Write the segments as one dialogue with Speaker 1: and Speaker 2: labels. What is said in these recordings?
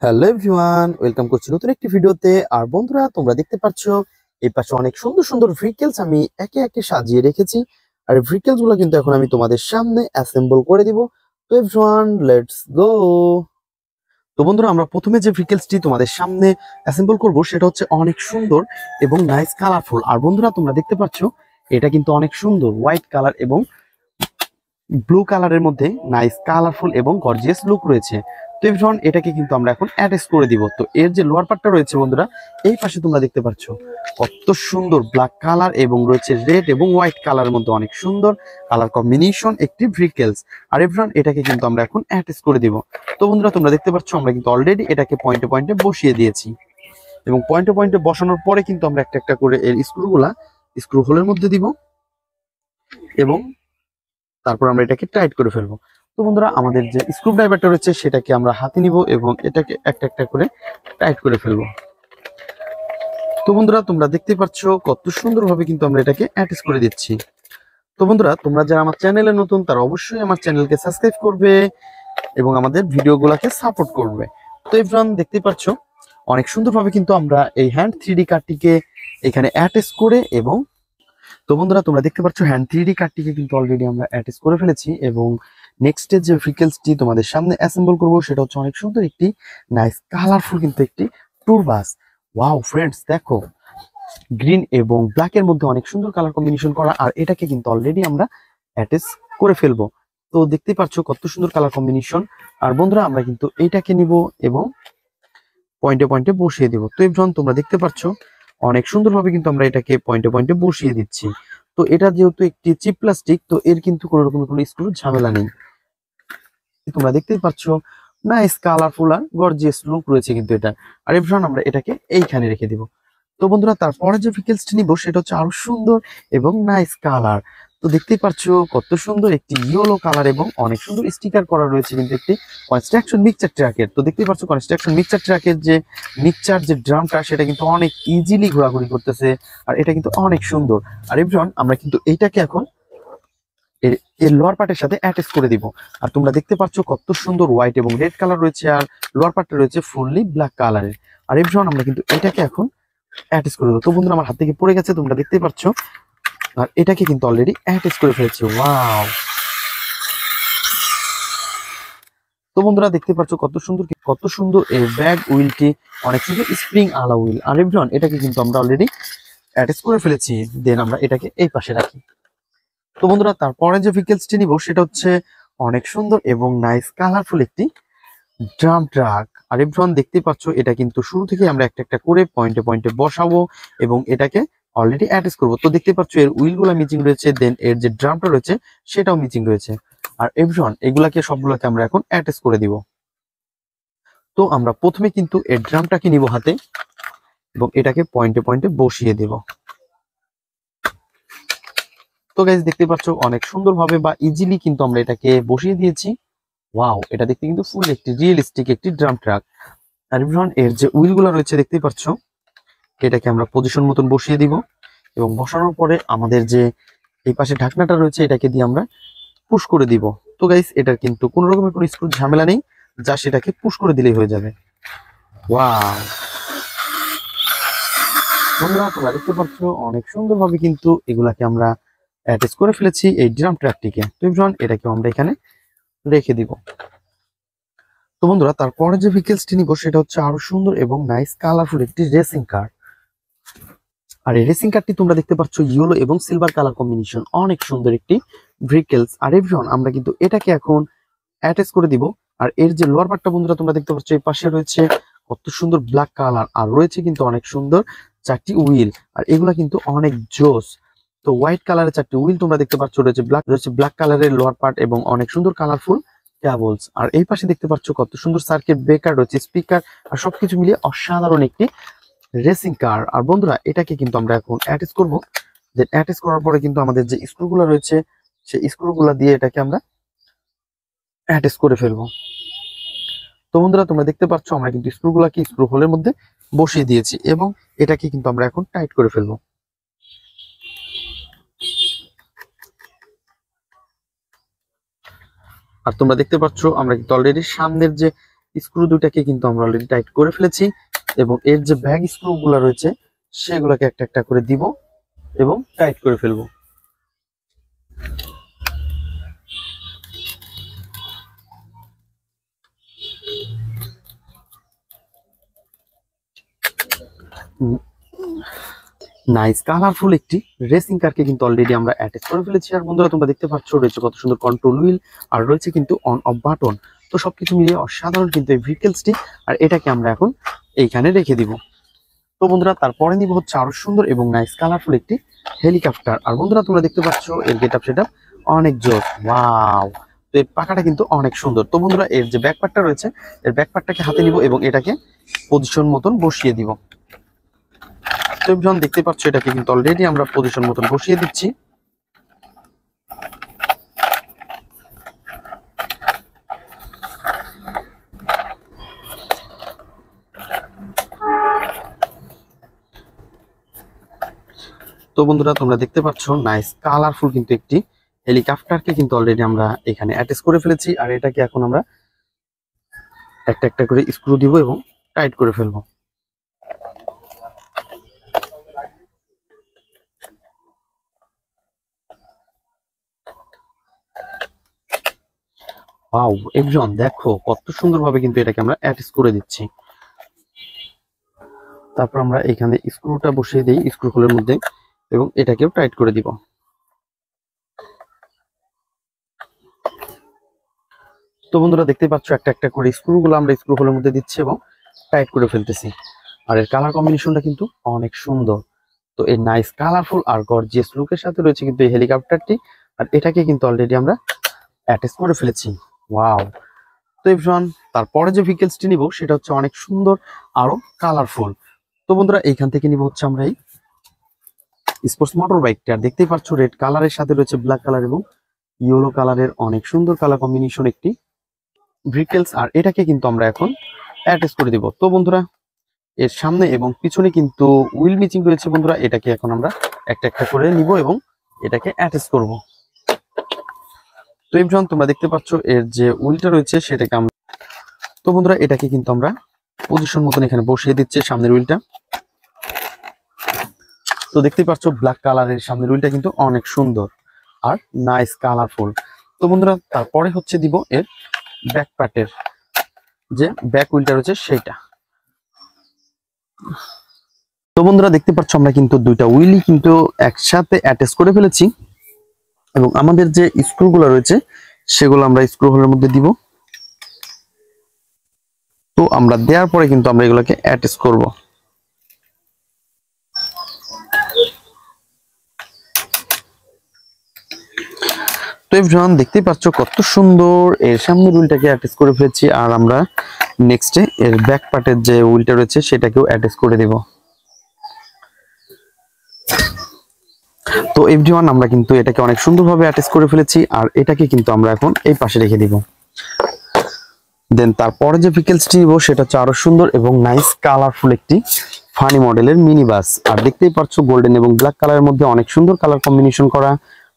Speaker 1: Hello everyone, welcome করছি নতুন একটি ভিডিওতে। আর বন্ধুরা, তোমরা দেখতে পাচ্ছ এই পাশে অনেক সুন্দর সুন্দর ভেহিকলস আমি একে একে সাজিয়ে রেখেছি। আর ভেহিকলস গুলো কিন্তু এখন আমি তোমাদের সামনে অ্যাসেম্বল করে দিব। তো এভরিওয়ান, লেটস গো। তো বন্ধুরা, আমরা প্রথমে যে ভেহিকলসটি তোমাদের সামনে অ্যাসেম্বল করব সেটা হচ্ছে অনেক সুন্দর এবং নাইস কালারফুল। আর বন্ধুরা, তোমরা দেখতে পাচ্ছ এটা কিন্তু অনেক সুন্দর হোয়াইট কালার এবং ব্লু কালারের মধ্যে নাইস কালারফুল এবং গর্জিয়াস লুক রয়েছে। তো এভরিওয়ান, এটাকে কিন্তু আমরা এখন অ্যাটাচ করে দিব। তো এর যে লোয়ার পার্টটা রয়েছে বন্ধুরা, এই পাশে তোমরা দেখতে পাচ্ছ কত সুন্দর ব্ল্যাক কালার এবং রয়েছে রেড এবং হোয়াইট কালারের মধ্যে অনেক সুন্দর কালার কম্বিনেশন একটি ভেহিকলস। আর এভরিওয়ান, এটাকে কিন্তু আমরা এখন অ্যাটাচ করে দিব। তো বন্ধুরা, তোমরা দেখতে পাচ্ছ আমরা কিন্তু অলরেডি এটাকে পয়েন্টে পয়েন্টে বসিয়ে দিয়েছি এবং পয়েন্টে পয়েন্টে বসানোর পরে কিন্তু আমরা একটা একটা করে এর স্ক্রু হোলের মধ্যে দিব এবং তারপর আমরা এটাকে টাইট করে ফেলবো। তো বন্ধুরা, আমাদের যে স্ক্রু ড্রাইভারটা রয়েছে সেটাকে আমরা হাতে নিব এবং এটাকে একটা একটা করে টাইট করে ফেলবো। তো বন্ধুরা, তোমরা দেখতে পাচ্ছ কত সুন্দরভাবে কিন্তু আমরা এটাকে অ্যাটাচ করে দিচ্ছি। তো বন্ধুরা, তোমরা যারা আমার চ্যানেলে নতুন তারা অবশ্যই আমার চ্যানেলকে সাবস্ক্রাইব করবে এবং আমাদের ভিডিওগুলোকে সাপোর্ট করবে। তো এভরিওয়ান, দেখতে পাচ্ছ অনেক সুন্দরভাবে কিন্তু আমরা এই হ্যান্ড 3D কার্ডটিকে এখানে অ্যাটাচ করে এবং তো বন্ধুরা, তোমরা দেখতে পাচ্ছ হ্যান্ড 3D কার্ডটিকে কিন্তু অলরেডি আমরা অ্যাটাচ করে ফেলেছি এবং নেক্সট যে ভেহিকলসটি তোমাদের সামনে অ্যাসেম্বল করব সেটা হচ্ছে অনেক সুন্দর একটি নাইস কালারফুল কিন্তু একটি ট্যুর বাস। ওয়াও ফ্রেন্ডস, দেখো গ্রিন এবং ব্ল্যাক এর মধ্যে অনেক সুন্দর কালার কম্বিনেশন করা। আর এটাকে কিন্তু অলরেডি আমরা অ্যাটাচ করে ফেলবো। তো দেখতে পাচ্ছ কত সুন্দর কালার কম্বিনেশন। আর বন্ধুরা, আমরা কিন্তু এইটাকে নিব এবং পয়েন্টে পয়েন্টে বসিয়ে দিব। তো এভরিওয়ান, তোমরা দেখতে পাচ্ছ অনেক সুন্দরভাবে কিন্তু আমরা এটাকে পয়েন্টে পয়েন্টে বসিয়ে দিচ্ছি। তো এটা যেহেতু একটি চিপ প্লাস্টিক, তো এর কিন্তু কোনো রকম কোনো স্ক্রু ঝামেলা নেই। তোমরা দেখতেই পাচ্ছ নাইস কালারফুল আর গর্জিয়াস লুক রয়েছে কিন্তু এটা। আর এভরিওয়ান, আমরা এটাকে এইখানে রেখে দিব। তো বন্ধুরা, তারপরে যে ভেহিকলসটি নিব সেটা হচ্ছে আরো সুন্দর এবং নাইস কালার। তো দেখতেই পাচ্ছ কত সুন্দর একটি ইয়েলো কালার এবং অনেক সুন্দর স্টিকার করা রয়েছে কিন্তু একটি কনস্ট্রাকশন মিক্সচার ট্রাকের। তো দেখতেই পাচ্ছ কনস্ট্রাকশন মিক্সচার ট্রাকের যে মিক্সচার যে ড্রামটা সেটা কিন্তু অনেক ইজিলি ঘোরাঘুরি করতেছে। আর এটা কিন্তু অনেক সুন্দর। আর এভরিওয়ান, আমরা কিন্তু এইটাকে এখন এর এর লোয়ার পার্টের সাথে অ্যাটাচ করে দিব। আর তোমরা দেখতে পাচ্ছ কত সুন্দর হোয়াইট এবং রেড কালার রয়েছে আর লোয়ার পার্টটা রয়েছে ফুললি ব্ল্যাক কালারের। আর এভরিওয়ান, আমরা কিন্তু এটাকে এখন অ্যাটাচ করে দেবো। তো বন্ধুরা, আমার হাত থেকে পড়ে গেছে, তোমরা দেখতেই পাচ্ছ। আর এটাকে কিন্তু অলরেডি অ্যাটাচ করে ফেলেছি। ওয়াও! তো বন্ধুরা, দেখতে পাচ্ছ কত সুন্দর এই ব্যাগ হুইলটি, অনেক সুন্দর স্প্রিং আলা হুইল। আর এভরিওয়ান, এটাকে কিন্তু আমরা অলরেডি অ্যাটাচ করে ফেলেছি। দেন আমরা এটাকে এই পাশে রাখি। তো বন্ধুরা, তারপরে যে ভেহিকলসটি নিব সেটা হচ্ছে অনেক সুন্দর এবং নাইস কালারফুল একটি ড্রাম ট্রাক। আর এভরিওয়ান, দেখতে পাচ্ছ এটা কিন্তু শুরু থেকে আমরা একটা একটা করে পয়েন্টে পয়েন্টে বসাবো এবং এটাকে অলরেডি অ্যাটাচ করবো। তো দেখতে পাচ্ছ এর হুইলগুলো মিচিং রয়েছে, দেন এর যে ড্রামটা রয়েছে সেটাও মিচিং রয়েছে। আর এভরিওয়ান, এগুলাকে সবগুলোকে আমরা এখন অ্যাটাচ করে দিব। তো আমরা প্রথমে কিন্তু এর ড্রামটাকে নিব হাতে এবং এটাকে পয়েন্টে পয়েন্টে বসিয়ে দেব। তো গাইজ, দেখতে পাচ্ছ অনেক সুন্দরভাবে বা ইজিলি কিন্তু আমরা এটাকে বসিয়ে দিয়েছি। ওয়াও, এটা দেখতে কিন্তু ফুল একটি রিয়েলিস্টিক একটি ড্রাম ট্রাক। আর এভরিওয়ান, এর যে হুইলগুলো রয়েছে দেখতেই পাচ্ছ, এটাকে আমরা পজিশন মতন বসিয়ে দিব এবং বসানোর পরে আমাদের যে এই পাশে ঢাকনাটা রয়েছে এটাকে দিয়ে আমরা পুশ করে দিব। তো গাইস, এটার কিন্তু কোনো রকমের কোনো স্ক্রু ঝামেলা নেই, যা সেটাকে পুশ করে দিলেই হয়ে যাবে। ওয়াও! বন্ধুরা, তোমরা দেখতে পাচ্ছ অনেক সুন্দরভাবে কিন্তু এগুলাকে আমরা অ্যাটাচ করে ফেলেছি এই ড্রাম ট্র্যাকটিকে। তো এভরিওয়ান, এটাকে আমরা এখানে রেখে দিব। তো বন্ধুরা, তারপরে যে ভেহিকলসটি নিব সেটা হচ্ছে আরো সুন্দর এবং নাইস কালারফুল একটি রেসিং কার। আর এই রেসিং কারটি তোমরা দেখতে পাচ্ছ ইয়েলো এবং সিলভার কালার কম্বিনেশন, অনেক সুন্দর একটি ভেহিকলস। আর এভরিওয়ান, আমরা কিন্তু এটাকে এখন অ্যাটাচ করে দিব। আর এর যে লোয়ার পার্টটা বন্ধুরা তোমরা দেখতে পাচ্ছ, এই পাশে রয়েছে কত সুন্দর ব্ল্যাক কালার আর রয়েছে কিন্তু অনেক সুন্দর চারটি হুইল। আর এগুলা কিন্তু অনেক জোস। তো হোয়াইট কালারের চারটি হুইল তোমরা দেখতে পাচ্ছ, রয়েছে ব্ল্যাক কালারের লোয়ার পার্ট এবং অনেক সুন্দর কালারফুল ক্যাবলস। আর এই পাশে দেখতে পাচ্ছ কত সুন্দর সার্কিট ব্রেকার রয়েছে, স্পিকার আর সবকিছু মিলিয়ে অসাধারণ একটি রেসিং কার। আর বন্ধুরা, এটাকে কিন্তু আমরা এখন অ্যাটাচ করব। দেন অ্যাটাচ করার পরে কিন্তু আমাদের যে স্ক্রুগুলো রয়েছে সেই স্ক্রুগুলো দিয়ে এটাকে আমরা অ্যাটাচ করে ফেলবো। তো বন্ধুরা, তোমরা দেখতে পাচ্ছ আমরা কিন্তু স্ক্রুগুলোকে স্ক্রু হোলের মধ্যে বসিয়ে দিয়েছি এবং এটাকে কিন্তু আমরা এখন টাইট করে ফেলবো। আর তোমরা দেখতে পাচ্ছ আমরা কিন্তু অলরেডি সামনের যে স্ক্রু দুটাকে কিন্তু আমরা অলরেডি টাইট করে ফেলেছি এবং এর যে ব্যাক স্ক্রু গুলো রয়েছে সেগুলোকে একটা একটা করে দিব এবং টাইট করে ফেলবো। নাইস কালারফুল একটি রেসিং কারকে কিন্তু অলরেডি আমরা অ্যাটাচ করে ফেলেছি। আর বন্ধুরা তোমরা দেখতে পাচ্ছ রয়েছে কত সুন্দর কন্ট্রোল হুইল আর রয়েছে কিন্তু অন অফ বাটন। তো সবকিছু মিলিয়ে অসাধারণ কিন্তু এই ভেহিকলসটি। আর এটাকে আমরা এখন এইখানে রেখে দিব। তো বন্ধুরা তারপরে নিব হচ্ছে আরো সুন্দর এবং নাইস কালারফুল একটি হেলিকপ্টার। আর বন্ধুরা তোমরা দেখতে পাচ্ছ এর গেটআপ সেটআপ অনেক জোস। ওয়াও, তো এর পাখাটা কিন্তু অনেক সুন্দর। তো বন্ধুরা এর যে ব্যাক পার্টটা রয়েছে এর ব্যাক পার্টটাকে হাতে নিব এবং এটাকে পজিশন মতন বসিয়ে দিব। তো যখন দেখতে পাচ্ছ এটাকে কিন্তু অলরেডি আমরা পজিশন মতন বসিয়ে দিচ্ছি। তো বন্ধুরা তোমরা দেখতে পাচ্ছ নাইস কালারফুল কিন্তু একটি হেলিকপ্টারকে কিন্তু অলরেডি আমরা এখানে অ্যাটাচ করে ফেলেছি। আর এটাকে এখন আমরা একটা একটা করে স্ক্রু দিব এবং টাইট করে ফেলবো। ওয়াও এভরিওয়ান, দেখো কত সুন্দরভাবে কিন্তু এটাকে আমরা অ্যাটাচ করে দিচ্ছি। তারপর আমরা এখানে স্ক্রুটা বসিয়ে দিই স্ক্রু হোলের মধ্যে এবং এটাকেও টাইট করে দিব। তো বন্ধুরা দেখতে পাচ্ছ একটা একটা করে স্ক্রুগুলো আমরা স্ক্রু হোলের মধ্যে দিচ্ছি এবং টাইট করে ফেলতেছি। আর এর কালার কম্বিনেশনটা কিন্তু অনেক সুন্দর। তো এই নাইস কালারফুল আর গর্জিয়াস লুকের সাথে রয়েছে কিন্তু এই হেলিকপ্টারটি। আর এটাকে কিন্তু অলরেডি আমরা অ্যাটাচ করে ফেলেছি। ওয়াও, তো এভরিওয়ান তারপরে যে ভেহিকলসটি নিব সেটা হচ্ছে অনেক সুন্দর আরো কালারফুল। তো বন্ধুরা এইখান থেকে নিব হচ্ছে আমরা এই স্পোর্টস মোটর বাইকটা। দেখতেই পাচ্ছ রেড কালারের সাথে রয়েছে ব্ল্যাক কালার এবং ইয়েলো কালারের অনেক সুন্দর কালার কম্বিনেশন একটি ভেহিকলস। আর এটাকে কিন্তু আমরা এখন অ্যাটাচ করে দিব। তো বন্ধুরা এর সামনে এবং পিছনে কিন্তু হুইল মিচিং রয়েছে বন্ধুরা, এটাকে এখন আমরা একটা একটা করে নিব এবং এটাকে অ্যাটাচ করব। তো এভরিওয়ান তোমরা দেখতে পাচ্ছ এর যে হুইলটা রয়েছে সেটাকে আমরা, তো বন্ধুরা এটাকে কিন্তু আমরা পজিশন মতন এখানে বসিয়ে দিচ্ছি সামনের হুইলটা। তো দেখতেই পাচ্ছ ব্ল্যাক কালারের সামনের হুইলটা কিন্তু অনেক সুন্দর আর নাইস কালারফুল। তো বন্ধুরা তারপরে হচ্ছে দিব এর ব্যাক পার্টের যে ব্যাক হুইলটা রয়েছে সেটা। তো বন্ধুরা দেখতে পাচ্ছ আমরা কিন্তু দুইটা হুইলই কিন্তু একসাথে অ্যাটাচ করে ফেলেছি এবং আমাদের যে স্ক্রুগুলো রয়েছে সেগুলো আমরা স্ক্রু হোলের মধ্যে দিব। তো আমরা দেওয়ার পরে কিন্তু আমরা এগুলোকে অ্যাটাচ করব। তো এভরিওয়ান দেখতেই পাচ্ছ কত সুন্দর এর সামনের হুইলটাকে অ্যাটাচ করে ফেলেছি। আর আমরা নেক্সটে এর ব্যাক পার্টের যে হুইলটা রয়েছে সেটাকেও অ্যাটাচ করে দেব। তো এভরিওয়ান আমরা কিন্তু এটাকে অনেক সুন্দরভাবে অ্যাটাচ করে ফেলেছি। আর এটাকে কিন্তু আমরা এখন এই পাশে রেখে দিব। দেন তারপরে যে ভেহিকলসটি নিব সেটা হচ্ছে আরো সুন্দর এবং নাইস কালারফুল একটি ফানি মডেলের মিনি বাস। আর দেখতেই পাচ্ছ গোল্ডেন এবং ব্ল্যাক কালারের মধ্যে অনেক সুন্দর কালার কম্বিনেশন করা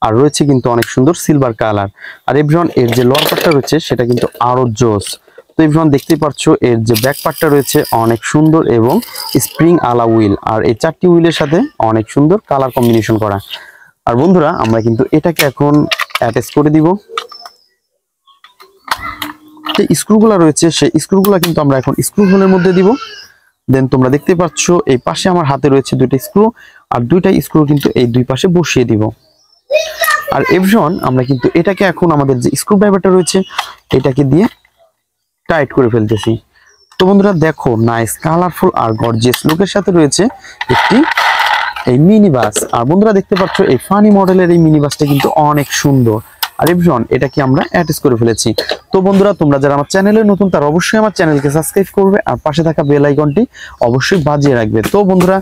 Speaker 1: আর রয়েছে কিন্তু অনেক সুন্দর সিলভার কালার। আর এভরিওয়ান এর যে লোয়ার পার্টটা রয়েছে সেটা কিন্তু আরো জোস। তো এভরিওয়ান দেখতেই পাচ্ছ এর যে ব্যাক পার্টটা রয়েছে অনেক সুন্দর এবং স্প্রিং আলা হুইল আর এই চারটি হুইলের সাথে অনেক সুন্দর কালার কম্বিনেশন করা। আর বন্ধুরা আমরা কিন্তু এটাকে এখন অ্যাটাচ করে দিব। যে স্ক্রুগুলো রয়েছে সেই স্ক্রুগুলো কিন্তু আমরা এখন স্ক্রু হোলের মধ্যে দিব। দেন তোমরা দেখতে পাচ্ছ এই পাশে আমার হাতে রয়েছে দুইটা স্ক্রু আর দুইটা স্ক্রু কিন্তু এই দুই পাশে বসিয়ে দিব। আর এভরিওয়ান আমরা কিন্তু এটাকে এখন আমাদের যে স্ক্রু ড্রাইভারটা রয়েছে এটাকে দিয়ে টাইট করে ফেলতেছি। তো বন্ধুরা দেখো নাইস কালারফুল আর গর্জিয়াস লুকের সাথে রয়েছে একটি এই মিনি বাস। আর বন্ধুরা দেখতে পাচ্ছ এই ফানি মডেলের এই মিনি বাসটা কিন্তু অনেক সুন্দর। আর এভরিওয়ান এটাকে আমরা অ্যাটাচ করে ফেলেছি। তো বন্ধুরা তোমরা যারা আমার চ্যানেলে নতুন তারা অবশ্যই আমার চ্যানেলকে সাবস্ক্রাইব করবে আর পাশে থাকা বেল আইকনটি অবশ্যই বাজিয়ে রাখবে। তো বন্ধুরা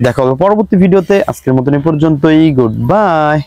Speaker 1: দেখা হবে পরবর্তী ভিডিওতে। আজকের মতন এই পর্যন্তই, গুড বাই।